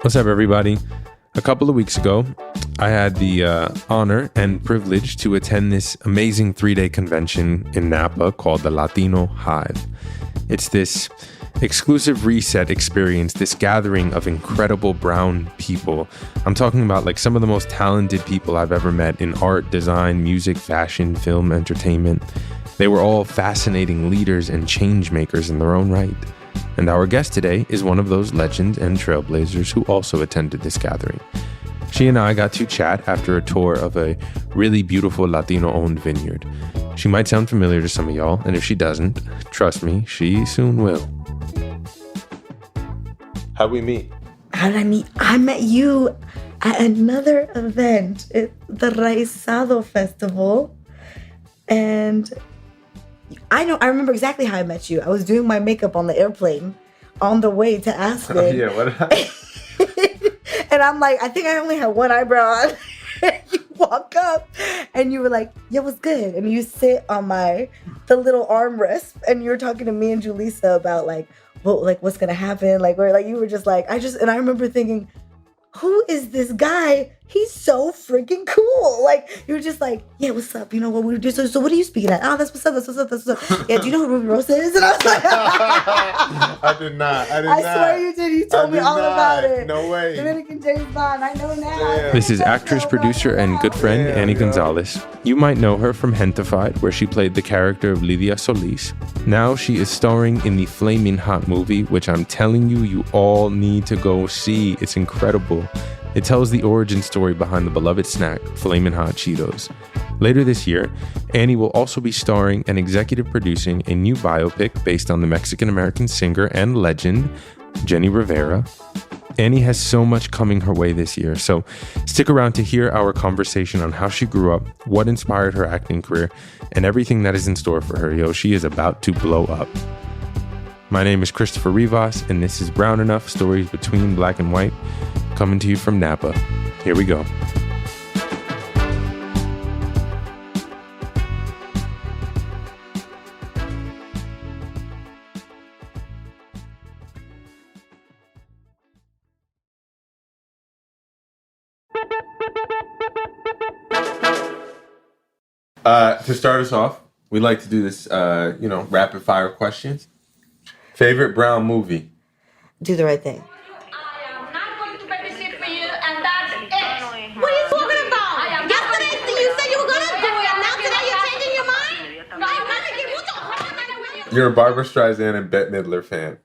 What's up, everybody? A couple of weeks ago, I had the honor and privilege to attend this amazing 3-day convention in Napa called the Latino Hive. It's this exclusive reset experience, this gathering of incredible brown people. I'm talking about like some of the most talented people I've ever met in art, design, music, fashion, film, entertainment. They were all fascinating leaders and change makers in their own right. And our guest today is one of those legends and trailblazers who also attended this gathering. She and I got to chat after a tour of a really beautiful Latino-owned vineyard. She might sound familiar to some of y'all, and if she doesn't, trust me, she soon will. How'd we meet? How did I meet? I met you at another event, at the Raizado Festival. And I remember exactly how I met you. I was doing my makeup on the airplane on the way to Aspen. Oh, yeah, what happened? And I'm like, I think I only had one eyebrow on. You walk up and you were like, yeah, what's good? And you sit on the little armrest and you were talking to me and Julissa about what's gonna happen? You were just like, and I remember thinking, who is this guy? He's so freaking cool. You were just like, yeah, what's up? You know what we do? So what are you speaking at? Oh, that's what's up. Yeah, do you know who Ruby Rosa is? And I was like, I did not. I swear you did. You told me all about it. No way. Dominican James Bond. I know now. Yeah. This is actress, producer, and good friend Annie Gonzalez. You might know her from Gentified, where she played the character of Lydia Solis. Now she is starring in the Flamin Hot movie, which I'm telling you, you all need to go see. It's incredible. It tells the origin story behind the beloved snack, Flamin Hot Cheetos. Later this year, Annie will also be starring and executive producing a new biopic based on the Mexican-American singer and legend, Jenni Rivera. Annie has so much coming her way this year, so stick around to hear our conversation on how she grew up, what inspired her acting career, and everything that is in store for her. Yo, she is about to blow up. My name is Christopher Rivas, and this is Brown Enough, Stories Between Black and White, coming to you from Napa. Here we go. To start us off, we like to do this, rapid fire questions. Favorite Brown movie? Do the right thing. I am not going to babysit for you, and that's it. What are you talking about? Yesterday you said you were going to do it, and now today you're changing your mind? No, I'm not. You're a Barbra Streisand and Bette Midler fan.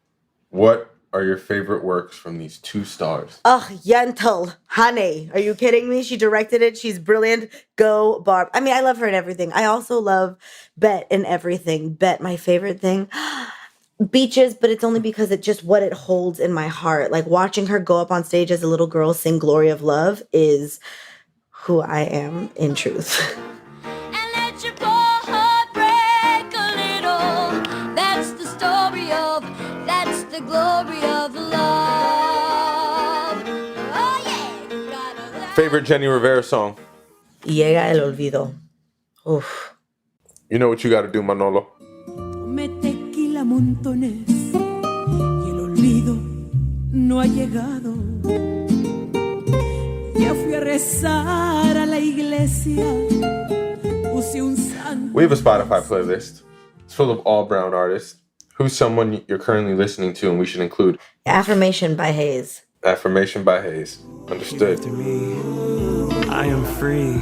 What are your favorite works from these two stars? Ugh, Yentl, honey. Are you kidding me? She directed it. She's brilliant. Go, Barb. I mean, I love her in everything. I also love Bette in everything. Bette, my favorite thing. Beaches, but it's only because it's just what it holds in my heart. Watching her go up on stage as a little girl sing Glory of Love is who I am in truth. And let your poor heart break a little. That's the story of, that's the glory of love. Oh yeah, you gotta love. Favorite Jenni Rivera song? Llega el olvido. Oof. You know what you got to do, Manolo. Tomé tequila montones y el olvido no ha llegado. Ya fui a rezar a la iglesia. Puse un santo. We have a Spotify playlist. It's full of all brown artists. Who's someone you're currently listening to and we should include? Affirmation by Hayes. Affirmation by Hayes. Understood. After me, I am free.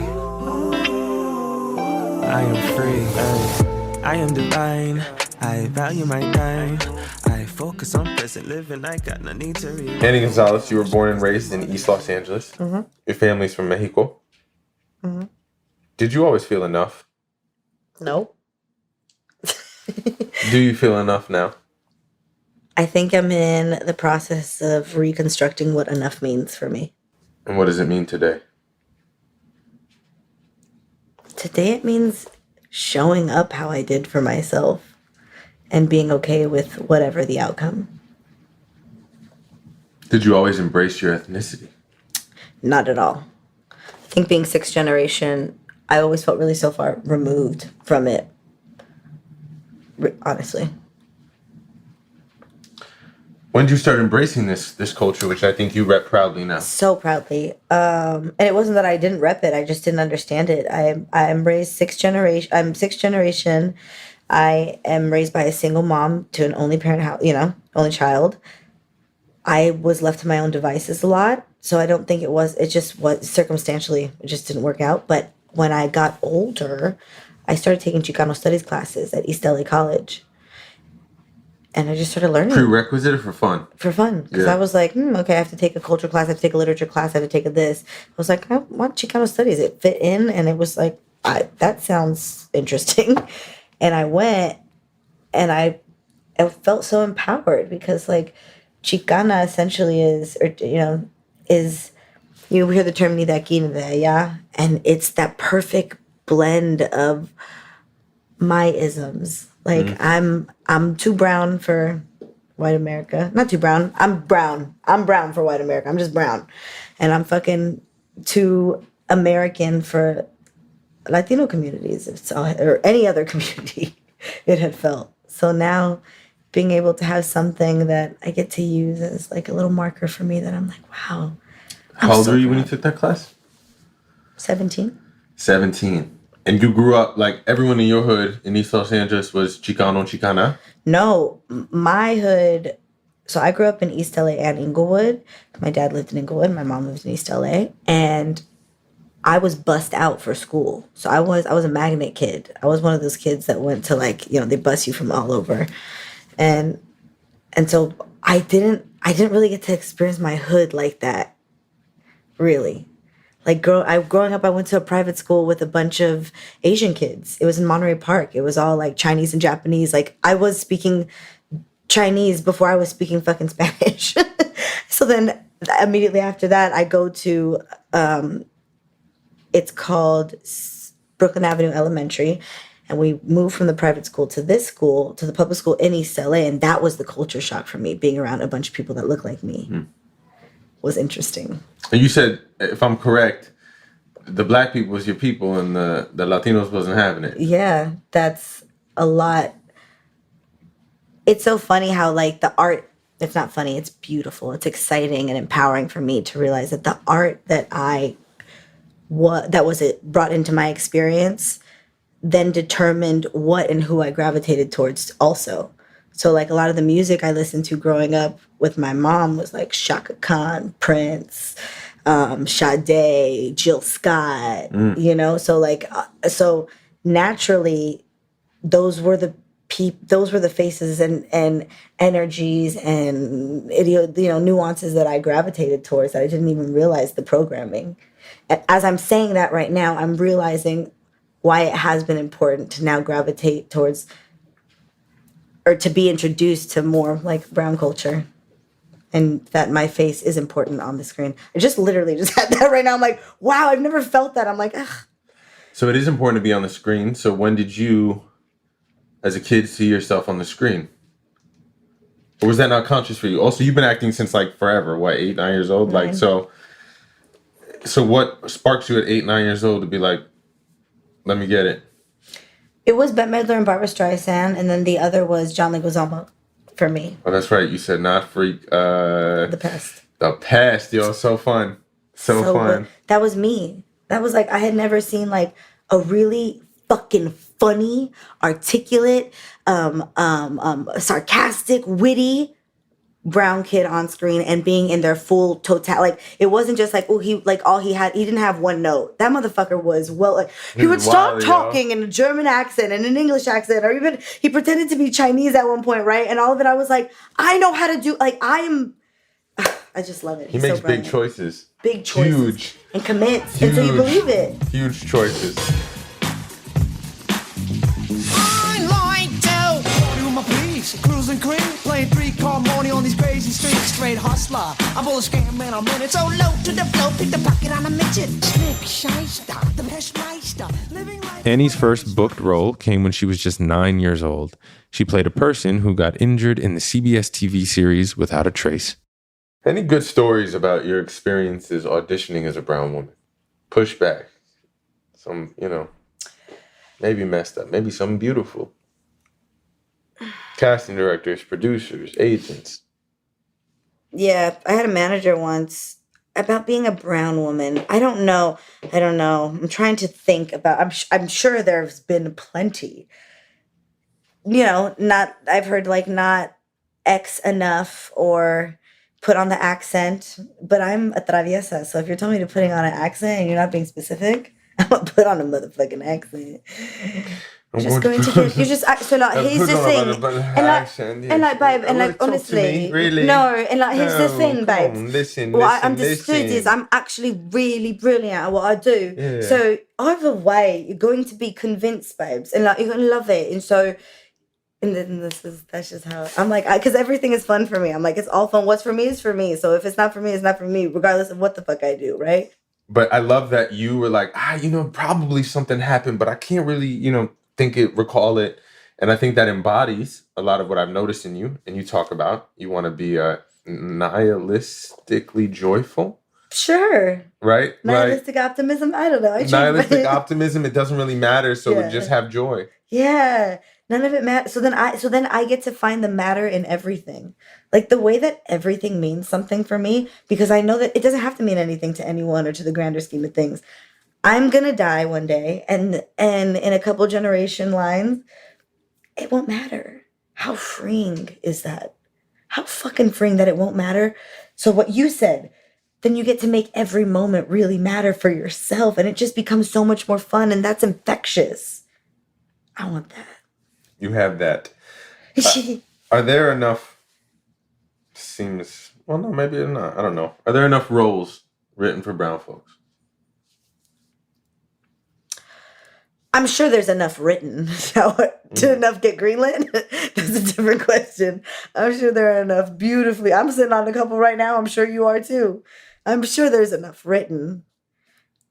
I am free. I am divine. I value my time. I focus on present living. I got no need to read. Annie Gonzalez, you were born and raised in East Los Angeles. Mm-hmm. Your family's from Mexico. Mm-hmm. Did you always feel enough? No. Do you feel enough now? I think I'm in the process of reconstructing what enough means for me. And what does it mean today? Today it means showing up how I did for myself and being okay with whatever the outcome. Did you always embrace your ethnicity? Not at all. I think being sixth generation, I always felt really so far removed from it. Honestly. When did you start embracing this culture, which I think you rep proudly now? So proudly. And it wasn't that I didn't rep it. I just didn't understand it. I am raised sixth generation. I'm sixth generation. I am raised by a single mom to an only parent house, only child. I was left to my own devices a lot. So I don't think it just was circumstantially, it just didn't work out. But when I got older, I started taking Chicano studies classes at East LA College. And I just started learning. Prerequisite or for fun? For fun. Because I was like, okay, I have to take a culture class, I have to take a literature class, I have to take this. I was like, I want Chicano studies. It fit in, and it was like, that sounds interesting. And I went, and I felt so empowered because, like, Chicana essentially is, you hear the term ni de aquí, ni de allá, and it's that perfect blend of my isms. Like, I'm too brown for white America. Not too brown. I'm brown. I'm brown for white America. I'm just brown. And I'm fucking too American for Latino communities, or any other community it had felt. So now being able to have something that I get to use as like a little marker for me that I'm like, wow. How old were you when you took that class? 17. 17. And you grew up, like, everyone in your hood in East Los Angeles was Chicano, Chicana? No, my hood, so I grew up in East LA and Inglewood. My dad lived in Inglewood. My mom lived in East LA. And I was bussed out for school. So I was a magnet kid. I was one of those kids that went to, like, they bus you from all over. And so I didn't really get to experience my hood like that, really. Like, growing up, I went to a private school with a bunch of Asian kids. It was in Monterey Park. It was all, like, Chinese and Japanese. Like, I was speaking Chinese before I was speaking fucking Spanish. So then immediately after that, I go to, it's called Brooklyn Avenue Elementary. And we moved from the private school to this school, to the public school in East LA. And that was the culture shock for me, being around a bunch of people that look like me. Was interesting. And you said, if I'm correct, the black people was your people and the Latinos wasn't having it. Yeah, that's a lot. It's so funny how, like, the art, it's not funny, it's beautiful. It's exciting and empowering for me to realize that the art that brought into my experience then determined what and who I gravitated towards also. So, like, a lot of the music I listened to growing up with my mom was like Shaka Khan, Prince, Sade, Jill Scott, So, like, so naturally, those were the faces and energies and nuances that I gravitated towards that I didn't even realize the programming. And as I'm saying that right now, I'm realizing why it has been important to now gravitate towards, or to be introduced to more like brown culture, and that my face is important on the screen. I just literally just had that right now. I'm like, wow, I've never felt that. I'm like, ugh. So it is important to be on the screen. So when did you, as a kid, see yourself on the screen? Or was that not conscious for you? Also, you've been acting since, like, forever. What, 8, 9 years old? 9. Like, so what sparks you at 8, 9 years old to be like, let me get it? It was Bette Midler and Barbra Streisand, and then the other was John Leguizamo for me. Oh, that's right. You said not freak. The Pest. The Pest, yo, so fun. So fun. Good. That was me. That was like, I had never seen like a really fucking funny, articulate, sarcastic, witty brown kid on screen and being in their full total. Like, it wasn't just like, oh, he didn't have one note. That motherfucker was he would start talking in a German accent and an English accent, or even he pretended to be Chinese at one point, right? And all of it, I was like, I know how to do, like, I just love it. He makes big choices. Big choices. Huge. And commits. And so you believe it. Huge choices. Cruising cream, playing 3-car money on these crazy streets. Straight hustler, I'm full of scam, man, I'm in it. So low to the flow, pick the pocket on a midget. Slick, shyster, the best meister. Annie's first booked role came when she was just 9 years old. She played a person who got injured in the CBS TV series Without a Trace. Any good stories about your experiences auditioning as a brown woman? Pushback. Some, maybe messed up, maybe something beautiful. Casting directors, producers, agents. Yeah, I had a manager once about being a brown woman. I don't know. I'm trying to think about. I'm sure there's been plenty. Not I've heard like not X enough or put on the accent, but I'm a traviesa. So if you're telling me to putting on an accent and you're not being specific, I'm gonna put on a motherfucking accent. You're just going to get. You just so like here's the thing, and like babe, and like honestly, really? no, and like here's the thing, babe. Listen, What I understood is I'm actually really brilliant at what I do. Yeah. So either way, you're going to be convinced, babes, and like you're gonna love it. And so, and then that's just how I'm like, because everything is fun for me. I'm like, it's all fun. What's for me is for me. So if it's not for me, it's not for me, regardless of what the fuck I do, right? But I love that you were like, probably something happened, but I can't really, recall it. And I think that embodies a lot of what I've noticed in you. And you talk about, you want to be nihilistically joyful. Sure. Right? Nihilistic optimism. I don't know. Nihilistic optimism. It doesn't really matter. So just have joy. Yeah. None of it matters. So then I get to find the matter in everything. Like the way that everything means something for me, because I know that it doesn't have to mean anything to anyone or to the grander scheme of things. I'm gonna die one day, and in a couple generation lines, it won't matter. How freeing is that? How fucking freeing that it won't matter. So what you said, then you get to make every moment really matter for yourself, and it just becomes so much more fun, and that's infectious. I want that. You have that. Are there enough? Well, no, maybe not. I don't know. Are there enough roles written for brown folks? I'm sure there's enough written. To enough get greenlit? That's a different question. I'm sure there are enough beautifully. I'm sitting on a couple right now. I'm sure you are too. I'm sure there's enough written.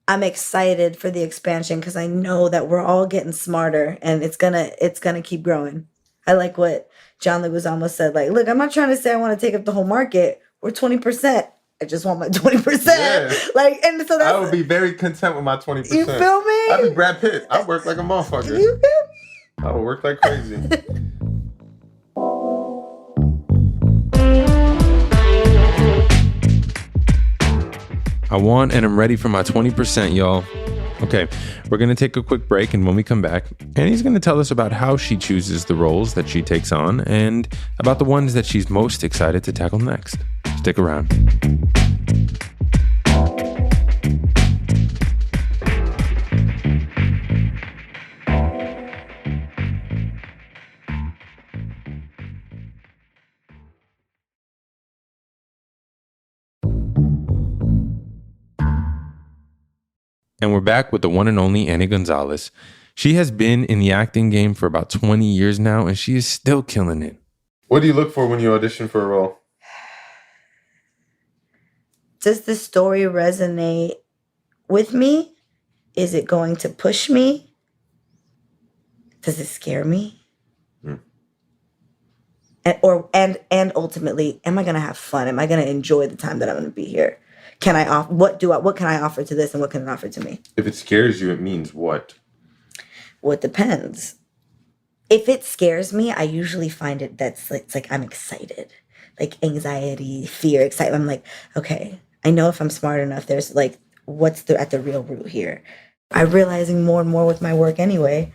I'm excited for the expansion because I know that we're all getting smarter and it's gonna keep growing. I like what John Leguizamo said. Like, look, I'm not trying to say I want to take up the whole market. We're 20%. I just want my 20%. Yeah. Like, and so that's, I would be very content with my 20%. You feel me? I'd be Brad Pitt. I work like a motherfucker. You feel me? I would work like crazy. I want and I'm ready for my 20%, y'all. Okay, we're going to take a quick break, and when we come back, Annie's going to tell us about how she chooses the roles that she takes on and about the ones that she's most excited to tackle next. Stick around. And we're back with the one and only Annie Gonzalez. She has been in the acting game for about 20 years now, and she is still killing it. What do you look for when you audition for a role? Does the story resonate with me? Is it going to push me? Does it scare me? And ultimately, am I going to have fun? Am I going to enjoy the time that I'm going to be here? Can I what can I offer to this and what can it offer to me? If it scares you, it means what? Well, it depends. If it scares me, I usually find it's like I'm excited. Like anxiety, fear, excitement. I'm like, okay, I know if I'm smart enough, there's like, what's at the real root here? I'm realizing more and more with my work anyway,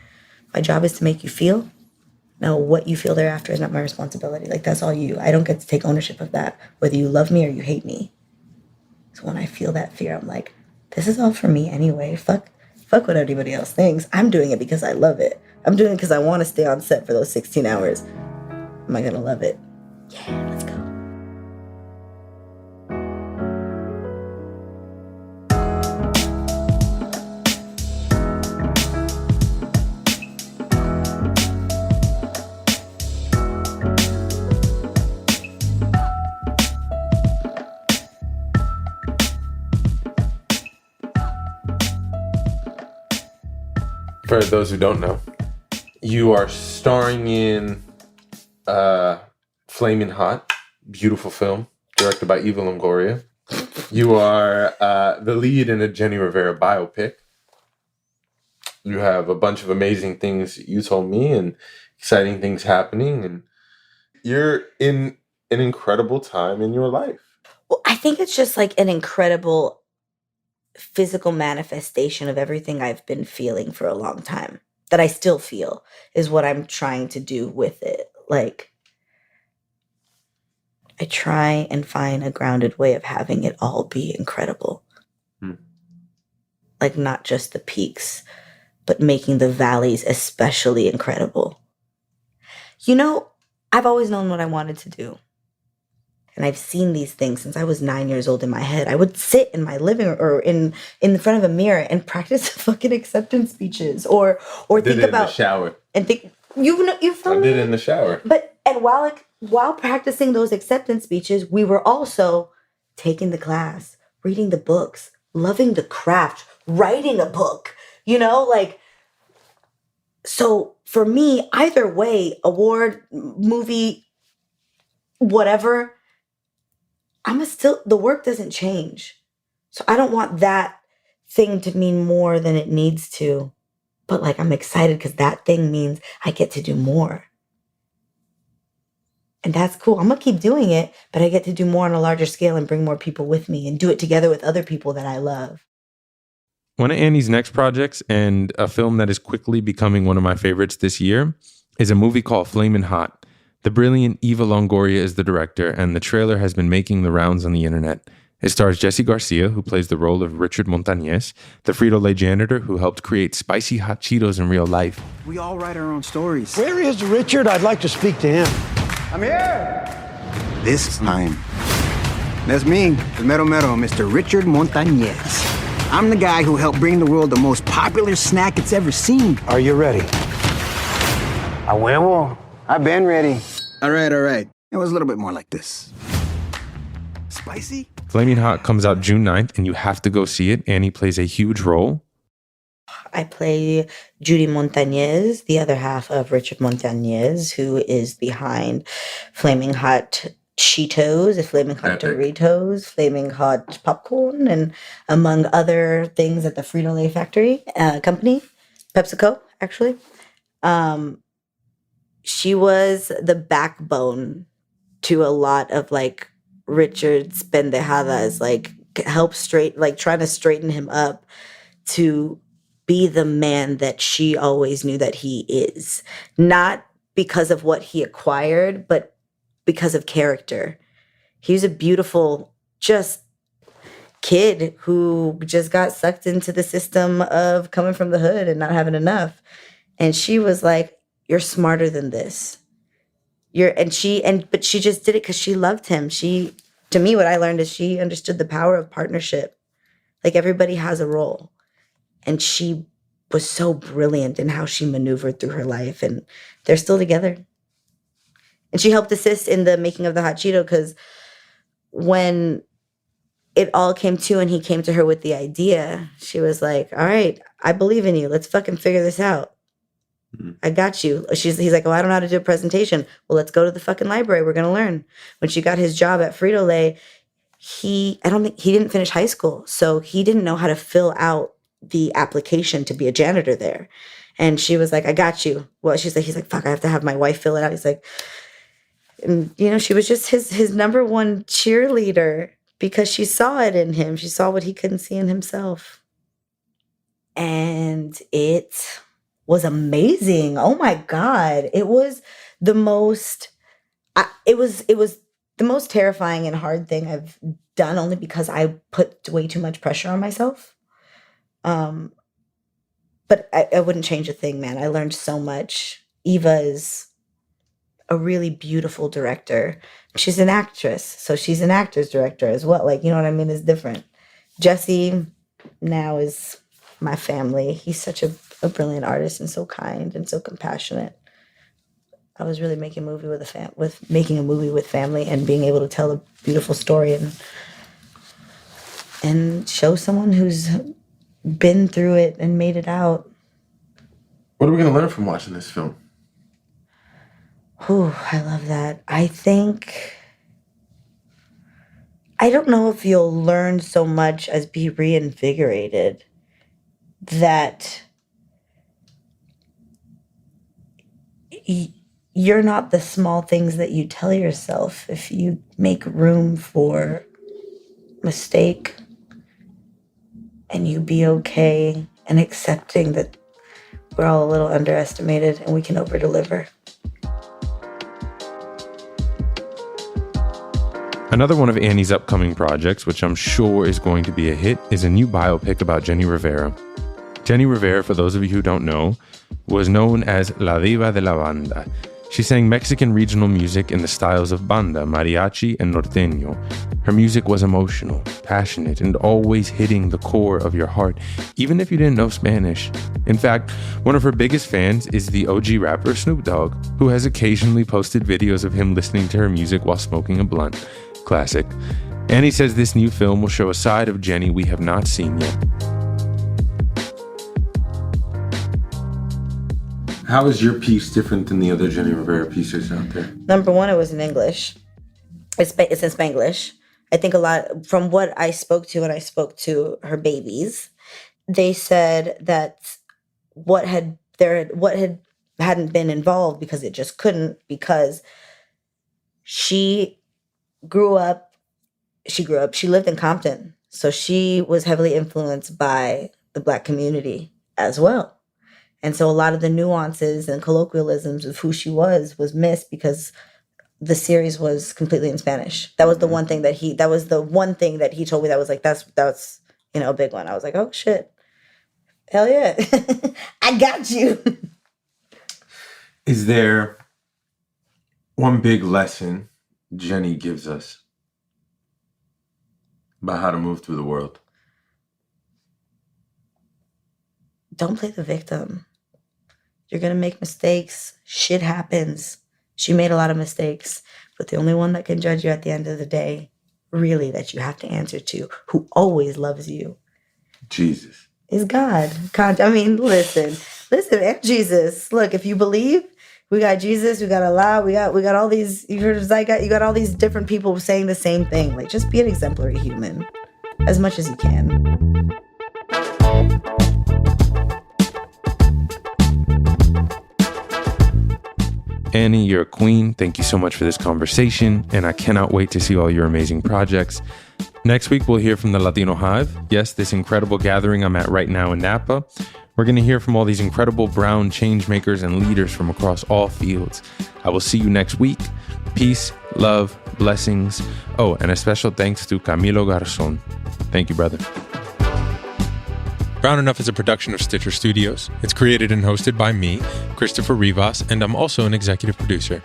my job is to make you feel. Now, what you feel thereafter is not my responsibility. Like, that's all you. I don't get to take ownership of that, whether you love me or you hate me. So when I feel that fear, I'm like, this is all for me anyway. Fuck what anybody else thinks. I'm doing it because I love it. I'm doing it because I want to stay on set for those 16 hours. Am I going to love it? Yeah, let's go. For those who don't know, you are starring in Flamin Hot, beautiful film, directed by Eva Longoria. You are the lead in a Jenni Rivera biopic. You have a bunch of amazing things you told me and exciting things happening. And you're in an incredible time in your life. Well, I think it's just like an incredible physical manifestation of everything I've been feeling for a long time, that I still feel, is what I'm trying to do with it. Like, I try and find a grounded way of having it all be incredible. Like, not just the peaks, but making the valleys especially incredible. You know, I've always known what I wanted to do. And I've seen these things since I was 9 years old in my head. I would sit in my living room or in front of a mirror and practice fucking acceptance speeches or think about in the shower. And think you feel me? I did it in the shower. But and while practicing those acceptance speeches, we were also taking the class, reading the books, loving the craft, writing a book, you know, like. So for me, either way, award, movie, whatever, the work doesn't change. So I don't want that thing to mean more than it needs to. But like, I'm excited because that thing means I get to do more. And that's cool. I'm going to keep doing it, but I get to do more on a larger scale and bring more people with me and do it together with other people that I love. One of Annie's next projects, and a film that is quickly becoming one of my favorites this year, is a movie called Flamin Hot. The brilliant Eva Longoria is the director, and the trailer has been making the rounds on the internet. It stars Jesse Garcia, who plays the role of Richard Montañez, the Frito-Lay janitor who helped create spicy hot Cheetos in real life. We all write our own stories. Where is Richard? I'd like to speak to him. I'm here. This time, that's me, the Mero Mero, Mr. Richard Montañez. I'm the guy who helped bring the world the most popular snack it's ever seen. Are you ready? A huevo. I've been ready. All right. It was a little bit more like this. Spicy? Flaming Hot comes out June 9th, and you have to go see it. Annie plays a huge role. I play Judy Montañez, the other half of Richard Montañez, who is behind Flamin Hot Cheetos, Flamin Hot Doritos, Flamin Hot Popcorn, and among other things at the Frito-Lay factory company, PepsiCo, actually. She was the backbone to a lot of like Richard's pendejadas, like trying to straighten him up to be the man that she always knew that he is. Not because of what he acquired, but because of character. He was a beautiful, just kid who just got sucked into the system of coming from the hood and not having enough. And she was like, "You're smarter than this." But she just did it because she loved him. To me, what I learned is she understood the power of partnership. Like, everybody has a role. And she was so brilliant in how she maneuvered through her life. And they're still together. And she helped assist in the making of the hot Cheeto, because when it all came to and he came to her with the idea, she was like, "All right, I believe in you. Let's fucking figure this out. I got you." He's like, "Oh, I don't know how to do a presentation." "Well, let's go to the fucking library. We're going to learn." When she got his job at Frito-Lay, I don't think he didn't finish high school. So he didn't know how to fill out the application to be a janitor there. And she was like, "I got you." Well, he's like, "Fuck, I have to have my wife fill it out." He's like, and she was just his number one cheerleader because she saw it in him. She saw what he couldn't see in himself. And it was amazing. Oh my God. It was the most, it was the most terrifying and hard thing I've done, only because I put way too much pressure on myself. But I wouldn't change a thing, man. I learned so much. Eva is a really beautiful director. She's an actress, so she's an actor's director as well. Like, you know what I mean? It's different. Jesse now is my family. He's such a brilliant artist and so kind and so compassionate. I was really making a movie with family and being able to tell a beautiful story and show someone who's been through it and made it out. What are we going to learn from watching this film? Ooh, I love that. I don't know if you'll learn so much as be reinvigorated. That you're not the small things that you tell yourself. If you make room for mistake and you be okay and accepting that we're all a little underestimated and we can over-deliver. Another one of Annie's upcoming projects, which I'm sure is going to be a hit, is a new biopic about Jenni Rivera. Jenni Rivera, for those of you who don't know, was known as La Diva de la Banda. She sang Mexican regional music in the styles of banda, mariachi, and norteño. Her music was emotional, passionate, and always hitting the core of your heart, even if you didn't know Spanish. In fact, one of her biggest fans is the OG rapper Snoop Dogg, who has occasionally posted videos of him listening to her music while smoking a blunt. Classic. Annie says this new film will show a side of Jenni we have not seen yet. How is your piece different than the other Jenni Rivera pieces out there? Number one, it was in English. It's in Spanglish. I think a lot from what I spoke to when I spoke to her babies, they said that what hadn't been involved because it just couldn't, because she lived in Compton. So she was heavily influenced by the Black community as well. And so a lot of the nuances and colloquialisms of who she was missed because the series was completely in Spanish. That was the one thing that he told me that was like, that's a big one. I was like, oh shit. Hell yeah. I got you. Is there one big lesson Jenni gives us about how to move through the world? Don't play the victim. You're going to make mistakes. Shit happens. She made a lot of mistakes, but the only one that can judge you at the end of the day, really, that you have to answer to, who always loves you, Jesus, is God. I mean, listen, and Jesus. Look, if you believe, we got Jesus, we got Allah, we got all these, you heard of Zygot, you got all these different people saying the same thing. Like, just be an exemplary human as much as you can. Annie, you're a queen. Thank you so much for this conversation, and I cannot wait to see all your amazing projects. Next week, we'll hear from the Latino Hive. Yes, this incredible gathering I'm at right now in Napa. We're going to hear from all these incredible brown change makers and leaders from across all fields. I will see you next week. Peace, love, blessings. Oh, and a special thanks to Camilo Garzon. Thank you, brother. Brown Enough is a production of Stitcher Studios. It's created and hosted by me, Christopher Rivas, and I'm also an executive producer.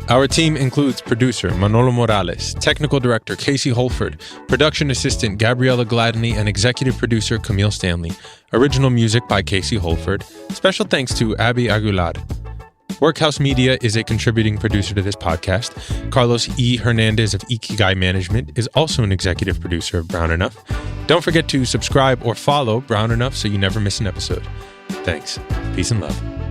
Our team includes producer Manolo Morales, technical director Casey Holford, production assistant Gabriella Gladney, and executive producer Camille Stanley. Original music by Casey Holford. Special thanks to Abby Aguilar. Workhouse Media is a contributing producer to this podcast. Carlos E. Hernandez of Ikigai Management is also an executive producer of Brown Enough. Don't forget to subscribe or follow Brown Enough so you never miss an episode. Thanks. Peace and love.